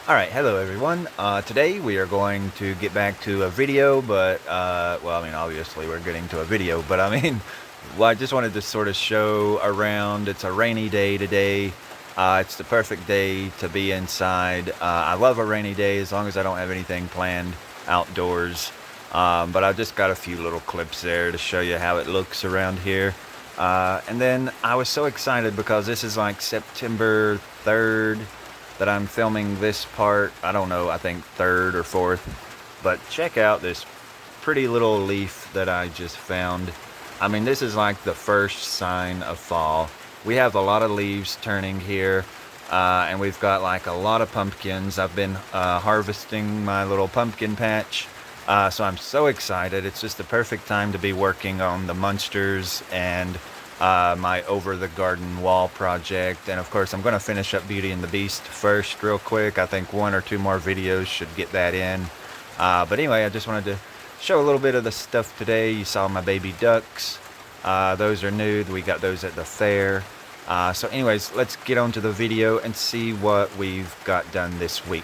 Alright, hello everyone. Today we are going to get back to a video, but, well, I mean, obviously we're getting to a video, but I mean, well, I just wanted to sort of show around. It's a rainy day today. It's the perfect day to be inside. I love a rainy day as long as I don't have anything planned outdoors. But I've just got a few little clips there to show you how it looks around here. And then I was so excited because this is like September 3rd that I'm filming this part. I don't know, I think 3rd or 4th. But check out this pretty little leaf that I just found. I mean, this is like the first sign of fall. We have a lot of leaves turning here, and we've got like a lot of pumpkins. I've been harvesting my little pumpkin patch, so I'm so excited. It's just the perfect time to be working on the Munsters and my Over the Garden Wall project. And of course, I'm going to finish up Beauty and the Beast first real quick. I think 1 or 2 more videos should get that in. But anyway, I just wanted to show a little bit of the stuff today. You saw my baby ducks. Those are new. We got those at the fair. So anyways, let's get on to the video and see what we've got done this week.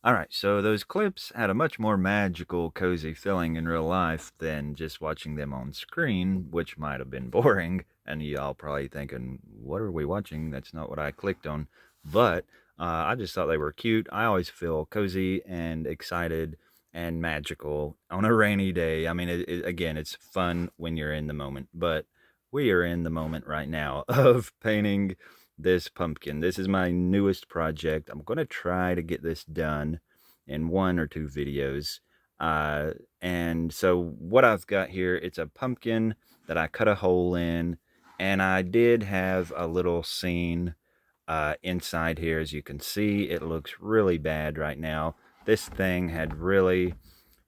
Alright, so those clips had a much more magical, cozy feeling in real life than just watching them on screen, which might have been boring, and y'all probably thinking, what are we watching? That's not what I clicked on. But I just thought they were cute. I always feel cozy and excited and magical on a rainy day. I mean, again, it's fun when you're in the moment, but we are in the moment right now of painting this pumpkin. This is my newest project. I'm going to try to get this done in 1 or 2 videos. And so what I've got here, it's a pumpkin that I cut a hole in, and I did have a little scene inside here. As you can see, it looks really bad right now. This thing had really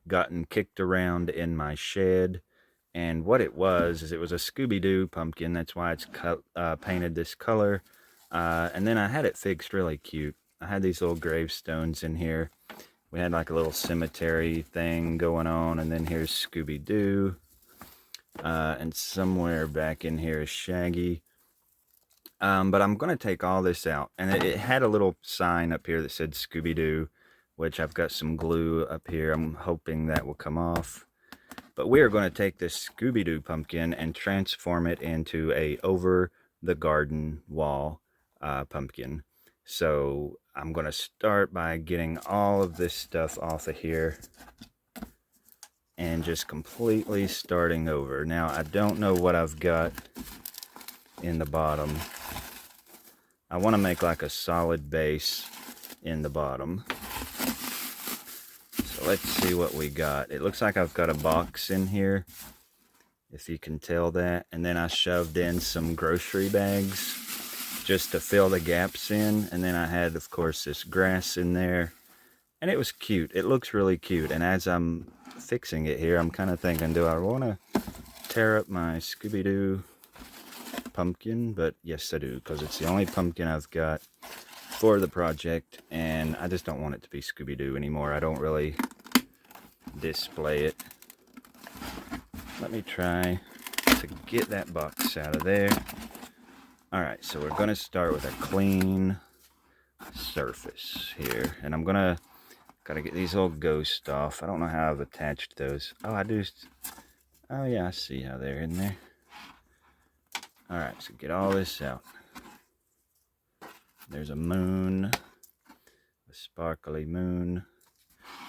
gotten kicked around in my shed. And what it was is it was a Scooby-Doo pumpkin. That's why it's painted this color. And then I had it fixed really cute. I had these little gravestones in here. We had like a little cemetery thing going on. And then here's Scooby-Doo. And somewhere back in here is Shaggy. But I'm going to take all this out. And it had a little sign up here that said Scooby-Doo, which I've got some glue up here. I'm hoping that will come off. But we are going to take this Scooby-Doo pumpkin and transform it into a over the garden wall pumpkin. So I'm going to start by getting all of this stuff off of here and just completely starting over. Now, I don't know what I've got in the bottom. I want to make like a solid base in the bottom. So let's see what we got. It looks like I've got a box in here, if you can tell that. And then I shoved in some grocery bags just to fill the gaps in. And then I had, of course, this grass in there. And it was cute. It looks really cute. And as I'm fixing it here, I'm kind of thinking, do I want to tear up my Scooby-Doo pumpkin? But yes, I do, because it's the only pumpkin I've got for the project. And I just don't want it to be Scooby-Doo anymore. I don't really display it. Let me try to get that box out of there. Alright, so we're going to start with a clean surface here. And I'm gotta get these little ghosts off. I don't know how I've attached those. Oh, I do. Oh yeah, I see how they're in there. Alright, so get all this out. There's a moon. A sparkly moon.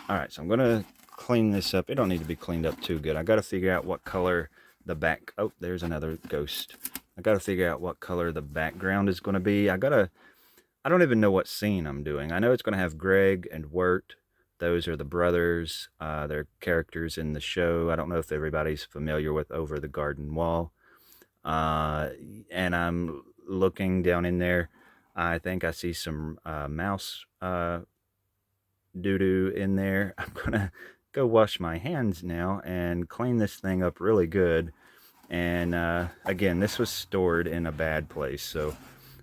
Alright, so I'm gonna clean this up. It don't need to be cleaned up too good. I gotta figure out what color the back... Oh, there's another ghost. I gotta figure out what color the background is gonna be. I don't even know what scene I'm doing. I know it's gonna have Greg and Wirt. Those are the brothers. They're characters in the show. I don't know if everybody's familiar with Over the Garden Wall. And I'm looking down in there. I think I see some mouse doo-doo in there. I'm gonna go wash my hands now and clean this thing up really good. And again, this was stored in a bad place, so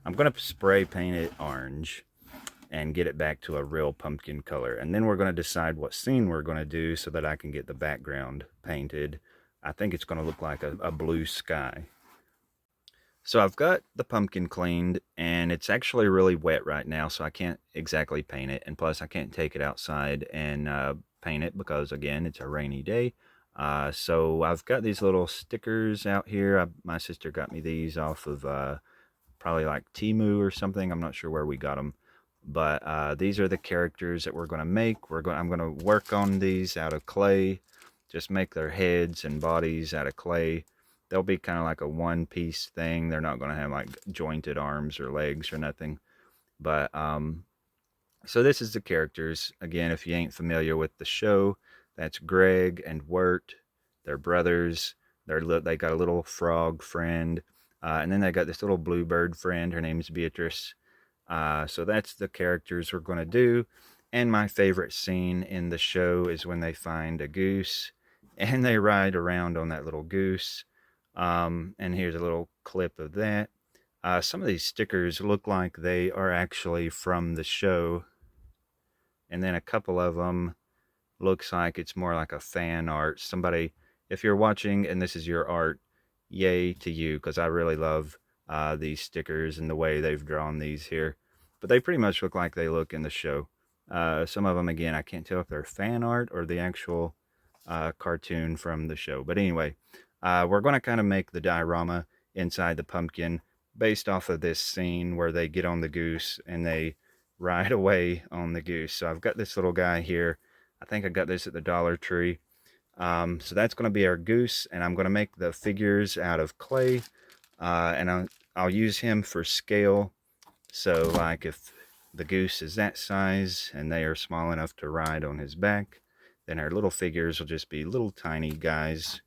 I'm gonna spray paint it orange and get it back to a real pumpkin color. And then we're going to decide what scene we're going to do so that I can get the background painted. I think it's going to look like a blue sky. So I've got the pumpkin cleaned, and it's actually really wet right now, so I can't exactly paint it. And plus, I can't take it outside and paint it because, again, it's a rainy day. So I've got these little stickers out here. My sister got me these off of probably like Timu or something. I'm not sure where we got them, but these are the characters that we're going to make. I'm going to work on these out of clay, just make their heads and bodies out of clay. They'll be kind of like a one-piece thing. They're not going to have like jointed arms or legs or nothing. But so this is the characters. Again, if you ain't familiar with the show, that's Greg and Wirt. They're brothers. They got a little frog friend, and then they got this little bluebird friend. Her name's Beatrice. So that's the characters we're going to do. And my favorite scene in the show is when they find a goose and they ride around on that little goose. And here's a little clip of that. Some of these stickers look like they are actually from the show, and then a couple of them looks like it's more like a fan art. Somebody, if you're watching and this is your art, yay to you, because I really love these stickers and the way they've drawn these here. But they pretty much look like they look in the show. Some of them, again, I can't tell if they're fan art or the actual cartoon from the show. But anyway, we're going to kind of make the diorama inside the pumpkin based off of this scene where they get on the goose and they ride away on the goose. So I've got this little guy here. I think I got this at the Dollar Tree. So that's going to be our goose, and I'm going to make the figures out of clay, and I'll use him for scale. So like if the goose is that size and they are small enough to ride on his back, then our little figures will just be little tiny guys.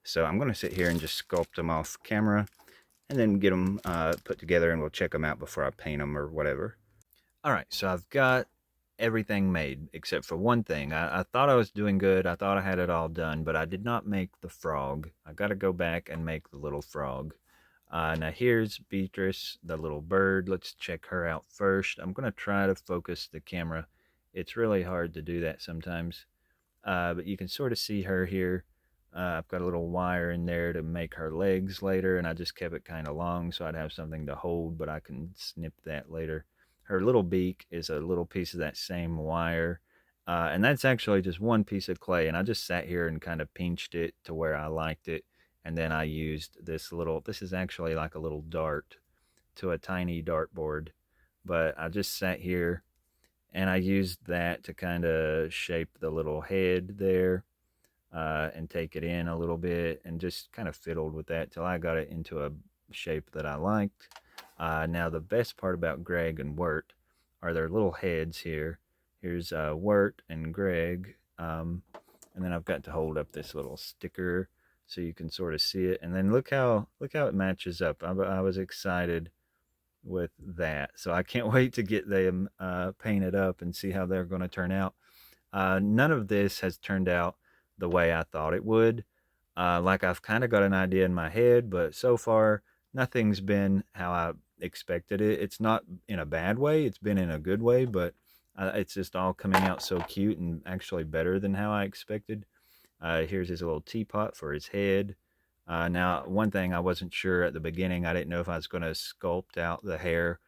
So I'm going to sit here and just sculpt them off camera and then get them put together, and we'll check them out before I paint them or whatever. All right, so I've got everything made except for one thing. I thought I was doing good. I thought I had it all done, but I did not make the frog. I got to go back and make the little frog. Now here's Beatrice, the little bird. Let's check her out first. I'm going to try to focus the camera. It's really hard to do that sometimes, but you can sort of see her here. I've got a little wire in there to make her legs later, and I just kept it kind of long so I'd have something to hold, but I can snip that later. Her little beak is a little piece of that same wire, and that's actually just one piece of clay, and I just sat here and kind of pinched it to where I liked it, and then I used this is actually like a little dart to a tiny dartboard, but I just sat here and I used that to kind of shape the little head there, and take it in a little bit and just kind of fiddled with that till I got it into a shape that I liked. Now, the best part about Greg and Wirt are their little heads here. Here's Wirt and Greg. And then I've got to hold up this little sticker so you can sort of see it. And then look how it matches up. I was excited with that. So I can't wait to get them painted up and see how they're going to turn out. None of this has turned out the way I thought it would. Like I've kind of got an idea in my head, but so far nothing's been how I expected it. It's not in a bad way, it's been in a good way, but it's just all coming out so cute and actually better than how I expected. Here's his little teapot for his head. Now, one thing I wasn't sure at the beginning, I didn't know if I was going to sculpt out the hair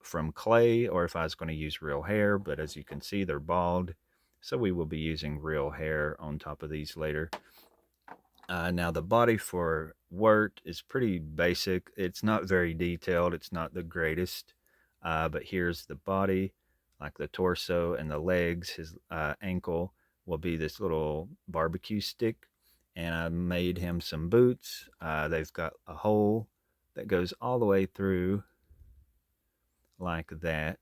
from clay or if I was going to use real hair, but as you can see, they're bald. So we will be using real hair on top of these later. Now the body for Wirt is pretty basic. It's not very detailed. It's not the greatest. But here's the body, like the torso and the legs. His ankle will be this little barbecue stick. And I made him some boots. They've got a hole that goes all the way through like that,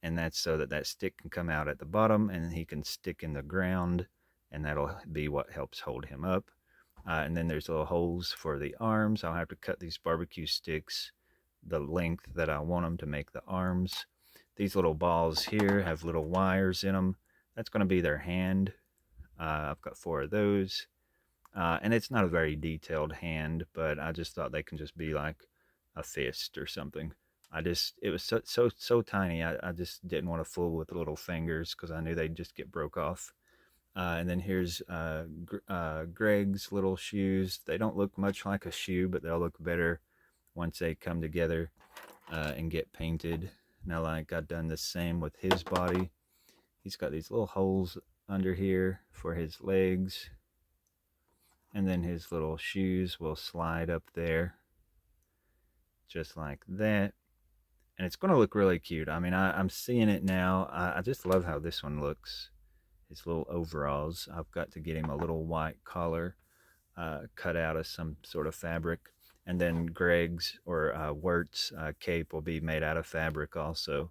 and that's so that that stick can come out at the bottom and he can stick in the ground, and that'll be what helps hold him up. And then there's little holes for the arms. I'll have to cut these barbecue sticks the length that I want them to make the arms. These little balls here have little wires in them. That's going to be their hand. I've got 4 of those. And it's not a very detailed hand, but I just thought they can just be like a fist or something. It was so tiny. I just didn't want to fool with the little fingers because I knew they'd just get broke off. And then here's Greg's little shoes. They don't look much like a shoe, but they'll look better once they come together and get painted. Now, like I've done the same with his body. He's got these little holes under here for his legs, and then his little shoes will slide up there just like that. And it's going to look really cute. I mean, I'm seeing it now. I just love how this one looks. His little overalls. I've got to get him a little white collar cut out of some sort of fabric. And then Greg's or Wert's cape will be made out of fabric also.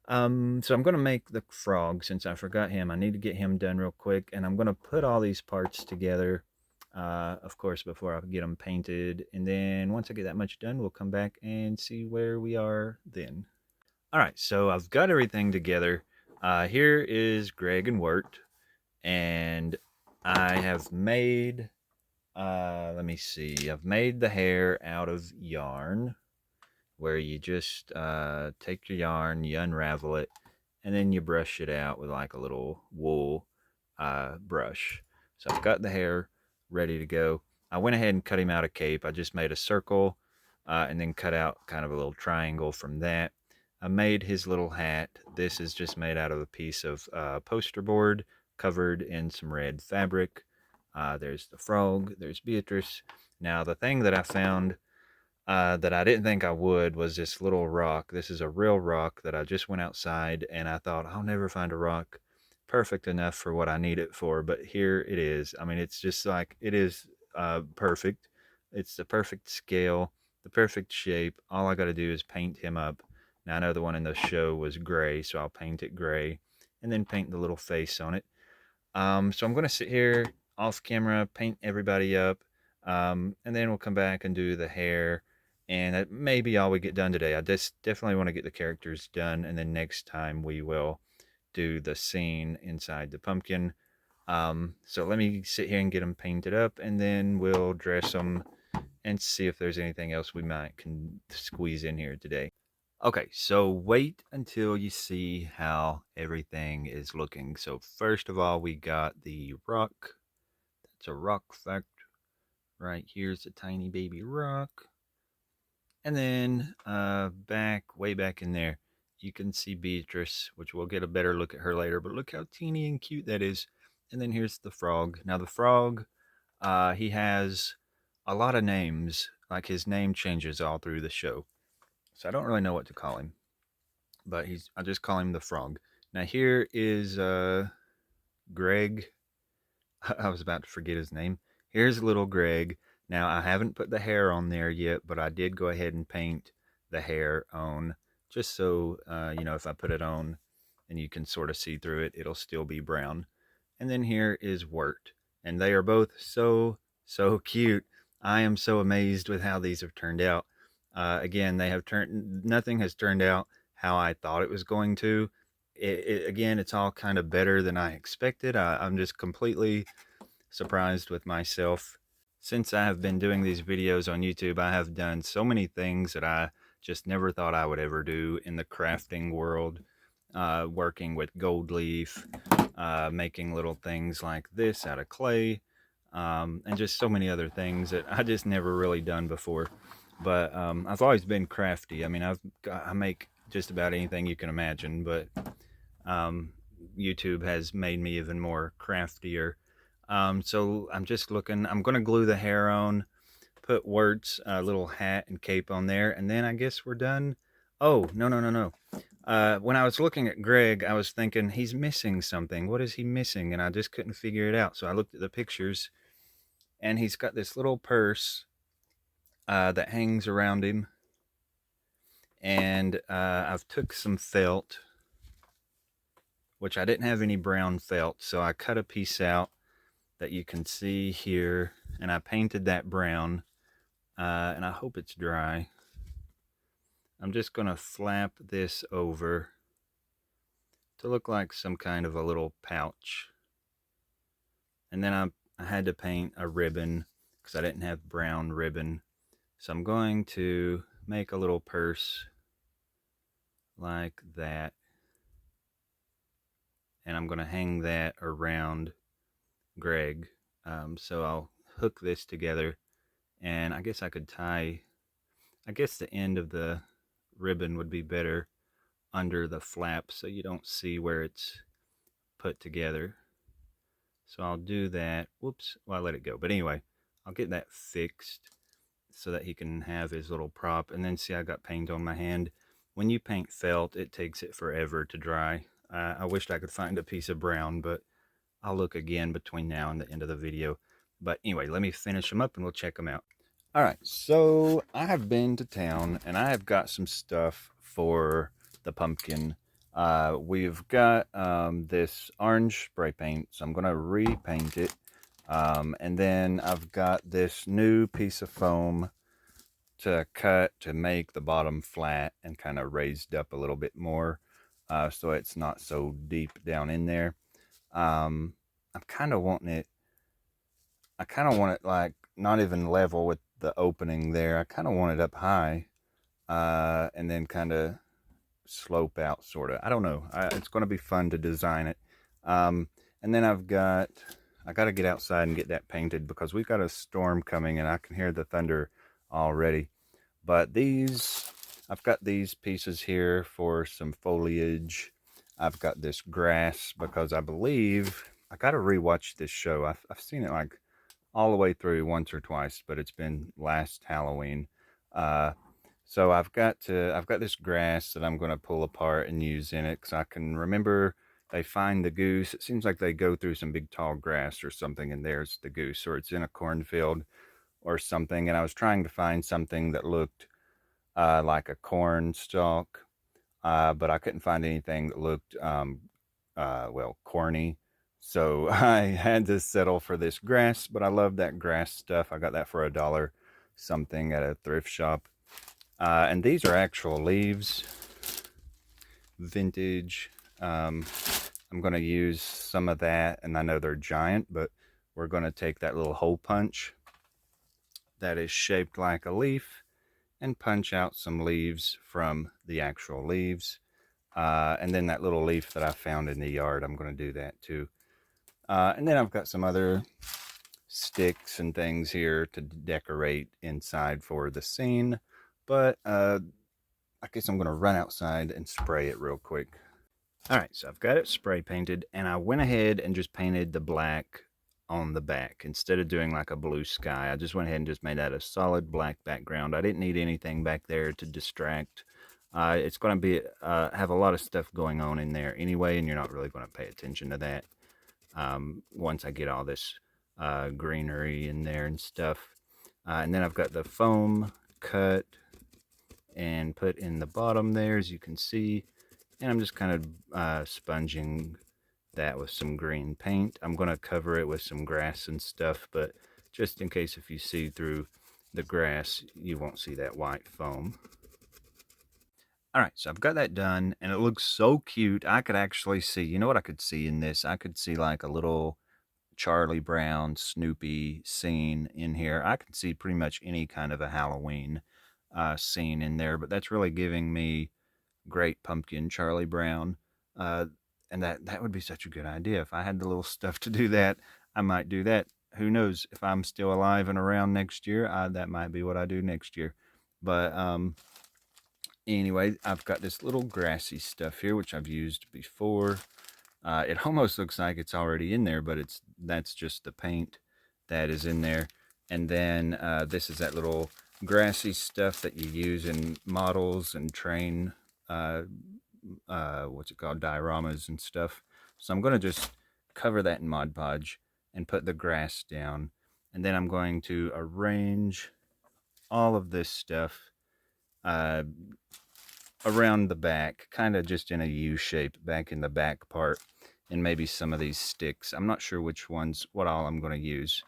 So I'm going to make the frog since I forgot him. I need to get him done real quick. And I'm going to put all these parts together, of course, before I get them painted. And then once I get that much done, we'll come back and see where we are then. All right, so I've got everything together. Here is Greg and Wirt. And I have made, let me see, I've made the hair out of yarn, where you just take your yarn, you unravel it, and then you brush it out with like a little wool brush. So I've got the hair ready to go. I went ahead and cut him out a cape. I just made a circle and then cut out kind of a little triangle from that. I made his little hat. This is just made out of a piece of poster board covered in some red fabric. There's the frog, there's Beatrice. Now the thing that I found that I didn't think I would was this little rock. This is a real rock that I just went outside and I thought I'll never find a rock perfect enough for what I need it for, but here it is. I mean, it's just like, it is perfect. It's the perfect scale, the perfect shape. All I got to do is paint him up. Now I know the one in the show was gray, so I'll paint it gray and then paint the little face on it. So I'm going to sit here off camera, paint everybody up, and then we'll come back and do the hair. And that may be all we get done today. I just definitely want to get the characters done, and then next time we will do the scene inside the pumpkin. So let me sit here and get them painted up, and then we'll dress them and see if there's anything else we might can squeeze in here today. Okay, so wait until you see how everything is looking. So first of all, we got the rock. That's a rock fact. Right here's a tiny baby rock. And then way back in there, you can see Beatrice, which we'll get a better look at her later. But look how teeny and cute that is. And then here's the frog. Now the frog, he has a lot of names. Like his name changes all through the show. So I don't really know what to call him, but I just call him the frog. Now here is Greg. I was about to forget his name. Here's little Greg. Now I haven't put the hair on there yet, but I did go ahead and paint the hair on, just so you know, if I put it on and you can sort of see through it, it'll still be brown. And then here is Wirt, and they are both so cute. I am so amazed with how these have turned out. Again, nothing has turned out how I thought it was going to. Again, it's all kind of better than I expected. I'm just completely surprised with myself. Since I have been doing these videos on YouTube, I have done so many things that I just never thought I would ever do in the crafting world. Working with gold leaf, making little things like this out of clay, and just so many other things that I just never really done before. But I've always been crafty. I mean, I make just about anything you can imagine, but YouTube has made me even more craftier. So I'm just looking. I'm going to glue the hair on, put Wirt's little hat and cape on there, and then I guess we're done. Oh, no. When I was looking at Greg, I was thinking he's missing something. What is he missing? And I just couldn't figure it out. So I looked at the pictures, and he's got this little purse that hangs around him. And I've took some felt, which I didn't have any brown felt. So I cut a piece out that you can see here, and I painted that brown. And I hope it's dry. I'm just going to flap this over to look like some kind of a little pouch. And then I had to paint a ribbon because I didn't have brown ribbon. So I'm going to make a little purse like that. And I'm going to hang that around Greg. So I'll hook this together. And I guess I could tie I guess the end of the ribbon would be better under the flap so you don't see where it's put together. So I'll do that. Whoops, well, I let it go. But anyway, I'll get that fixed so that he can have his little prop. And then see, I got paint on my hand. When you paint felt, it takes it forever to dry. I wished I could find a piece of brown, but I'll look again between now and the end of the video. But anyway, let me finish them up and we'll check them out. All right, so I have been to town and I have got some stuff for the pumpkin. We've got this orange spray paint, so I'm going to repaint it. And then I've got this new piece of foam to cut to make the bottom flat and kind of raised up a little bit more, so it's not so deep down in there. I'm kind of wanting it, I kind of want it like not even level with the opening there. I kind of want it up high, and then kind of slope out, sort of. I don't know. It's going to be fun to design it. And then I got to get outside and get that painted because we've got a storm coming and I can hear the thunder already. But I've got these pieces here for some foliage. I've got this grass because I believe I got to rewatch this show. I've seen it like all the way through once or twice, but it's been last Halloween. So I've got this grass that I'm going to pull apart and use in it because I can remember they find the goose. It seems like they go through some big tall grass or something, and there's the goose, or it's in a cornfield or something. And I was trying to find something that looked like a corn stalk, but I couldn't find anything that looked well, corny. So I had to settle for this grass, but I love that grass stuff. I got that for $1 something at a thrift shop. And these are actual leaves, vintage. I'm going to use some of that, and I know they're giant, but we're going to take that little hole punch that is shaped like a leaf and punch out some leaves from the actual leaves. And then that little leaf that I found in the yard, I'm going to do that too. And then I've got some other sticks and things here to decorate inside for the scene. But I guess I'm going to run outside and spray it real quick. All right, so I've got it spray painted, and I went ahead and just painted the black on the back. Instead of doing like a blue sky, I just went ahead and just made that a solid black background. I didn't need anything back there to distract. It's going to be have a lot of stuff going on in there anyway, and you're not really going to pay attention to that once I get all this greenery in there and stuff. And then I've got the foam cut and put in the bottom there, as you can see. And I'm just kind of sponging that with some green paint. I'm going to cover it with some grass and stuff, but just in case if you see through the grass, you won't see that white foam. All right, so I've got that done, and it looks so cute. I could actually see, you know what I could see in this? I could see like a little Charlie Brown, Snoopy scene in here. I can see pretty much any kind of a Halloween scene in there, but that's really giving me Great Pumpkin Charlie Brown. And that would be such a good idea. If I had the little stuff to do that, I might do that. Who knows? If I'm still alive and around next year, that might be what I do next year. But anyway, I've got this little grassy stuff here, which I've used before. It almost looks like it's already in there, but that's just the paint that is in there. And then this is that little grassy stuff that you use in models and train what's it called, dioramas and stuff. So I'm going to just cover that in Mod Podge and put the grass down, and then I'm going to arrange all of this stuff around the back, kind of just in a U shape back in the back part, and maybe some of these sticks. I'm not sure what all I'm going to use,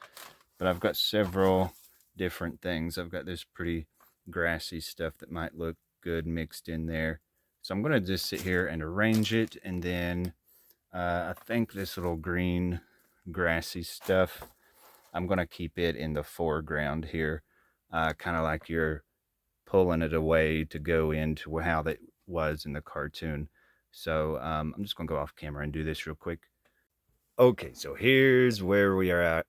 but I've got several different things. I've got this pretty grassy stuff that might look good mixed in there. So I'm going to just sit here and arrange it, and then I think this little green grassy stuff, I'm going to keep it in the foreground here, kind of like you're pulling it away to go into how that was in the cartoon. So I'm just going to go off camera and do this real quick. Okay, so here's where we are at.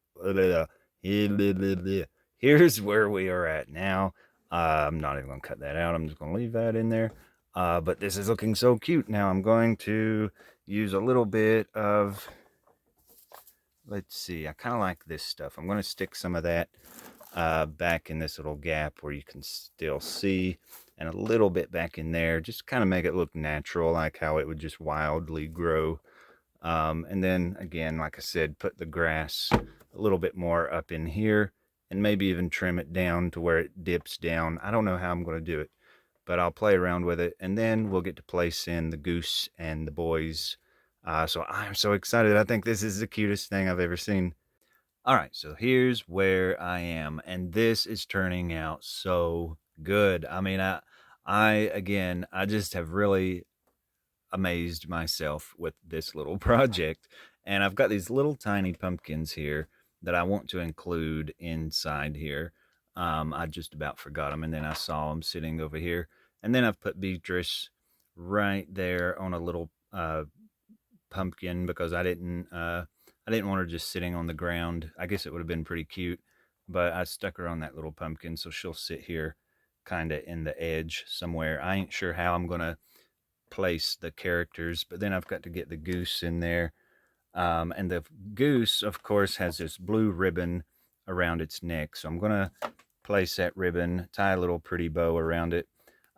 Here's where we are at now. I'm not even going to cut that out. I'm just going to leave that in there. But this is looking so cute. Now I'm going to use a little bit of, let's see, I kind of like this stuff. I'm going to stick some of that back in this little gap where you can still see, and a little bit back in there, just kind of make it look natural, like how it would just wildly grow. And then again, like I said, put the grass a little bit more up in here, and maybe even trim it down to where it dips down. I don't know how I'm going to do it, but I'll play around with it, and then we'll get to place in the goose and the boys. So I'm so excited. I think this is the cutest thing I've ever seen. All right, so here's where I am, and this is turning out so good. I mean, I just have really amazed myself with this little project. And I've got these little tiny pumpkins here that I want to include inside here. I just about forgot them, and then I saw them sitting over here. And then I've put Beatrice right there on a little pumpkin because I didn't want her just sitting on the ground. I guess it would have been pretty cute, but I stuck her on that little pumpkin so she'll sit here kind of in the edge somewhere. I ain't sure how I'm going to place the characters, but then I've got to get the goose in there. And the goose, of course, has this blue ribbon around its neck. So I'm going to place that ribbon, tie a little pretty bow around it.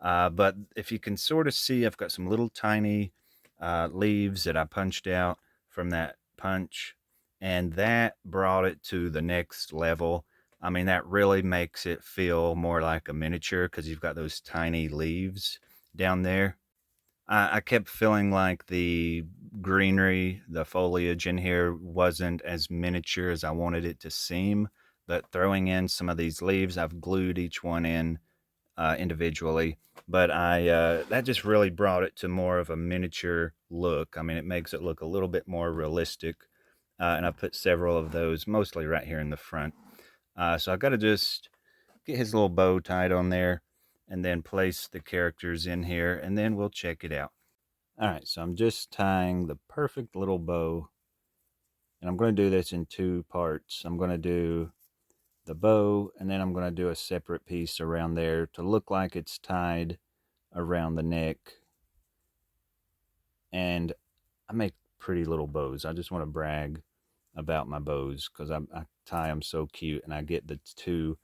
But if you can sort of see, I've got some little tiny leaves that I punched out from that punch, and that brought it to the next level. I mean, that really makes it feel more like a miniature because you've got those tiny leaves down there. I kept feeling like the greenery, the foliage in here wasn't as miniature as I wanted it to seem. But throwing in some of these leaves, I've glued each one in individually. But that just really brought it to more of a miniature look. I mean, it makes it look a little bit more realistic. And I put several of those, mostly right here in the front. So I got to just get his little bow tied on there, and then place the characters in here, and then we'll check it out. All right, so I'm just tying the perfect little bow, and I'm going to do this in two parts. I'm going to do the bow, and then I'm going to do a separate piece around there to look like it's tied around the neck. And I make pretty little bows. I just want to brag about my bows because I tie them so cute, and I get the two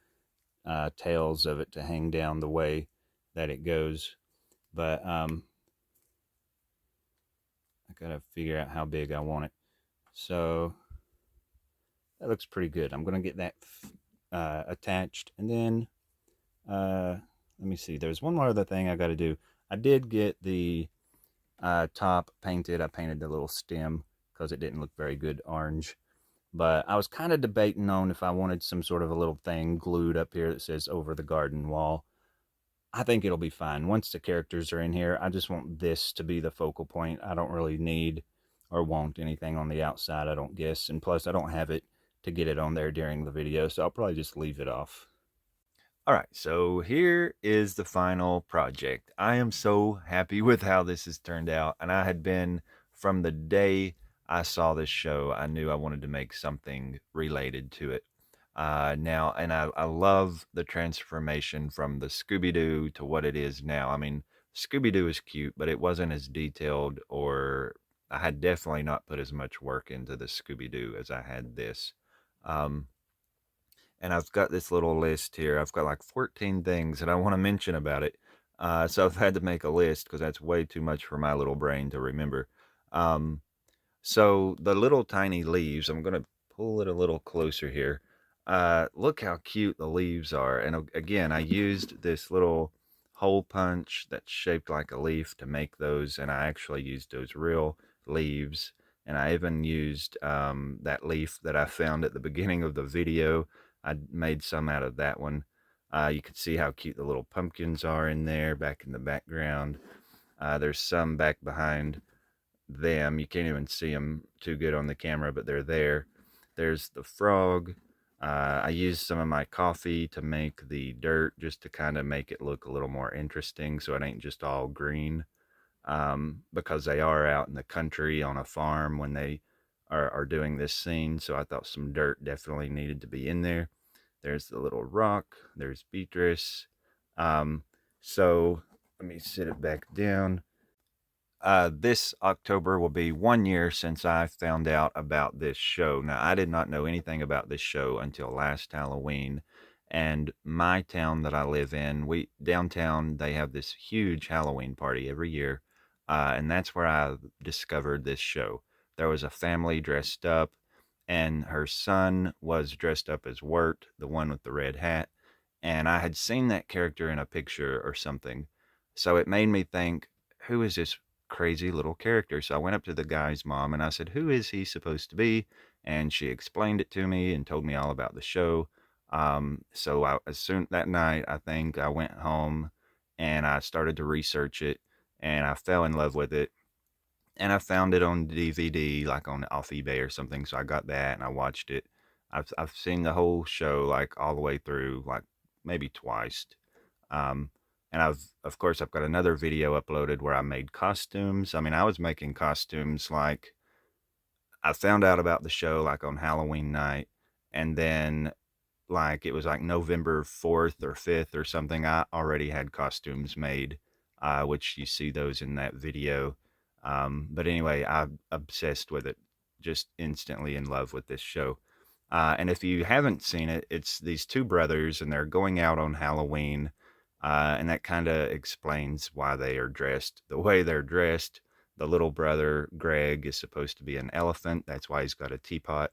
tails of it to hang down the way that it goes. But I gotta figure out how big I want it. So that looks pretty good. I'm gonna get that attached, and then let me see. There's one more other thing I got to do. I did get the top painted. I painted the little stem because it didn't look very good orange. But I was kind of debating on if I wanted some sort of a little thing glued up here that says "over the garden wall." I think it'll be fine. Once the characters are in here, I just want this to be the focal point. I don't really need or want anything on the outside, I don't guess. And plus, I don't have it to get it on there during the video, so I'll probably just leave it off. All right, so here is the final project. I am so happy with how this has turned out. And I had been, from the day I saw this show, I knew I wanted to make something related to it. Now, and I love the transformation from the Scooby-Doo to what it is now. I mean, Scooby-Doo is cute, but it wasn't as detailed, or I had definitely not put as much work into the Scooby-Doo as I had this. Um, and I've got this little list here. I've got like 14 things that I want to mention about it. So I've had to make a list because that's way too much for my little brain to remember. Um, so the little tiny leaves, I'm going to pull it a little closer here. Look how cute the leaves are. And again, I used this little hole punch that's shaped like a leaf to make those. And I actually used those real leaves. And I even used that leaf that I found at the beginning of the video. I made some out of that one. You can see how cute the little pumpkins are in there back in the background. There's some back behind them. You can't even see them too good on the camera, but they're there. There's the frog. I used some of my coffee to make the dirt just to kind of make it look a little more interesting so it ain't just all green. Because they are out in the country on a farm when they are doing this scene. So I thought some dirt definitely needed to be in there. There's the little rock. There's Beatrice. Um, so let me sit it back down. This October will be 1 year since I found out about this show. Now, I did not know anything about this show until last Halloween. And my town that I live in, we downtown, they have this huge Halloween party every year. And that's where I discovered this show. There was a family dressed up, and her son was dressed up as Wirt, the one with the red hat. And I had seen that character in a picture or something. So it made me think, who is this crazy little character? So I went up to the guy's mom and I said, who is he supposed to be? And she explained it to me and told me all about the show. As soon that night, I think I went home and I started to research it and I fell in love with it. And I found it on DVD, like on off eBay or something. So I got that and I watched it. I've seen the whole show like all the way through, like maybe twice. Um, and of course, I've got another video uploaded where I made costumes. I mean, I was making costumes like I found out about the show like on Halloween night, and then like it was like November 4th or 5th or something. I already had costumes made, which you see those in that video. But anyway, I'm obsessed with it, just instantly in love with this show. And if you haven't seen it, it's these two brothers and they're going out on Halloween. And that kind of explains why they are dressed the way they're dressed. The little brother, Greg, is supposed to be an elephant. That's why he's got a teapot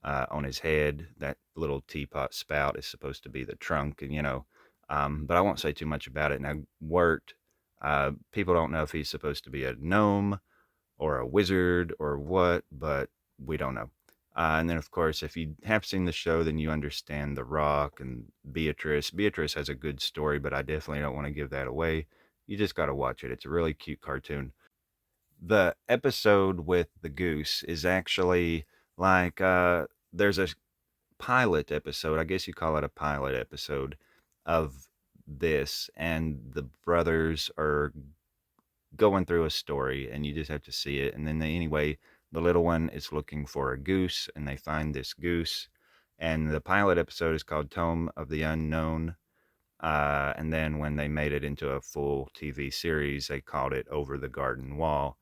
on his head. That little teapot spout is supposed to be the trunk, and but I won't say too much about it. Now, Wirt, people don't know if he's supposed to be a gnome or a wizard or what, but we don't know. And then, of course, if you have seen the show, then you understand The Rock and Beatrice. Beatrice has a good story, but I definitely don't want to give that away. You just got to watch it. It's a really cute cartoon. The episode with the goose is actually like there's a pilot episode. I guess you call it a pilot episode of this, and the brothers are going through a story, and you just have to see it. And then anyway, the little one is looking for a goose, and they find this goose. And the pilot episode is called Tome of the Unknown. And then when they made it into a full TV series, they called it Over the Garden Wall.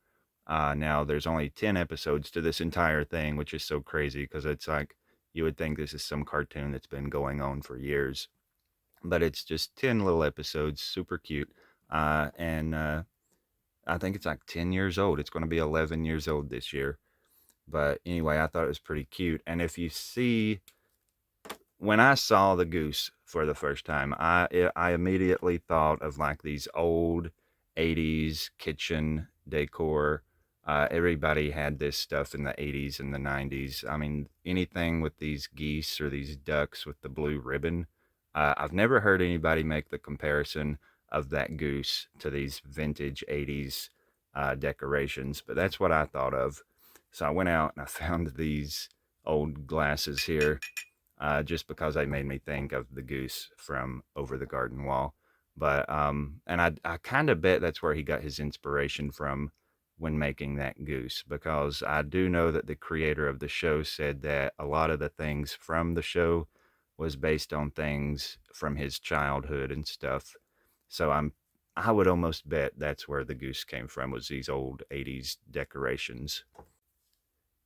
Now, there's only 10 episodes to this entire thing, which is so crazy because it's like you would think this is some cartoon that's been going on for years. But it's just 10 little episodes, super cute. And I think it's like 10 years old. It's going to be 11 years old this year. But anyway, I thought it was pretty cute. And if you see when I saw the goose for the first time, I immediately thought of like these old 80s kitchen decor. Everybody had this stuff in the 80s and the 90s. I mean, anything with these geese or these ducks with the blue ribbon. I've never heard anybody make the comparison of that goose to these vintage 80s decorations, but that's what I thought of. So I went out and I found these old glasses here just because they made me think of the goose from Over the Garden Wall. And I kind of bet that's where he got his inspiration from when making that goose, because I do know that the creator of the show said that a lot of the things from the show was based on things from his childhood and stuff. So I would almost bet that's where the goose came from, was these old 80s decorations.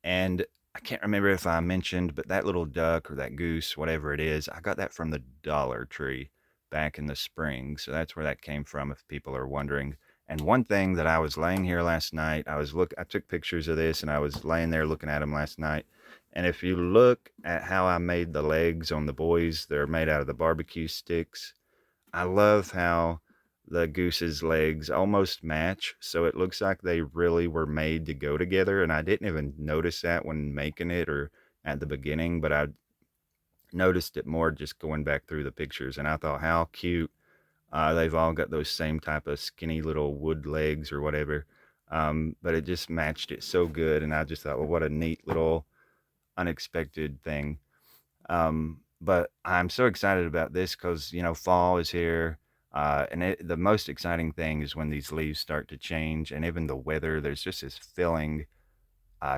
And I can't remember if I mentioned, but that little duck or that goose, whatever it is, I got that from the Dollar Tree back in the spring. So that's where that came from, if people are wondering. And one thing that I was laying here last night, I took pictures of this and I was laying there looking at them last night. And if you look at how I made the legs on the boys, they're made out of the barbecue sticks. I love how the goose's legs almost match, so it looks like they really were made to go together. And I didn't even notice that when making it or at the beginning, but I noticed it more just going back through the pictures. And I thought, how cute. They've all got those same type of skinny little wood legs or whatever. But it just matched it so good. And I just thought, well, what a neat little unexpected thing. But I'm so excited about this because, fall is here. The most exciting thing is when these leaves start to change, and even the weather, there's just this feeling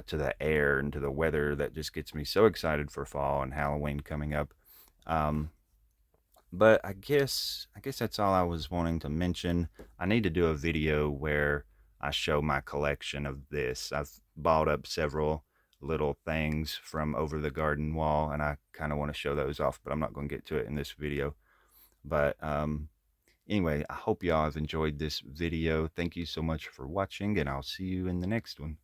to the air and to the weather that just gets me so excited for fall and Halloween coming up. Um, But I guess that's all I was wanting to mention. I need to do a video where I show my collection of this. I've bought up several little things from over the garden wall, and I kind of want to show those off, but I'm not going to get to it in this video. But anyway, I hope y'all have enjoyed this video. Thank you so much for watching, and I'll see you in the next one.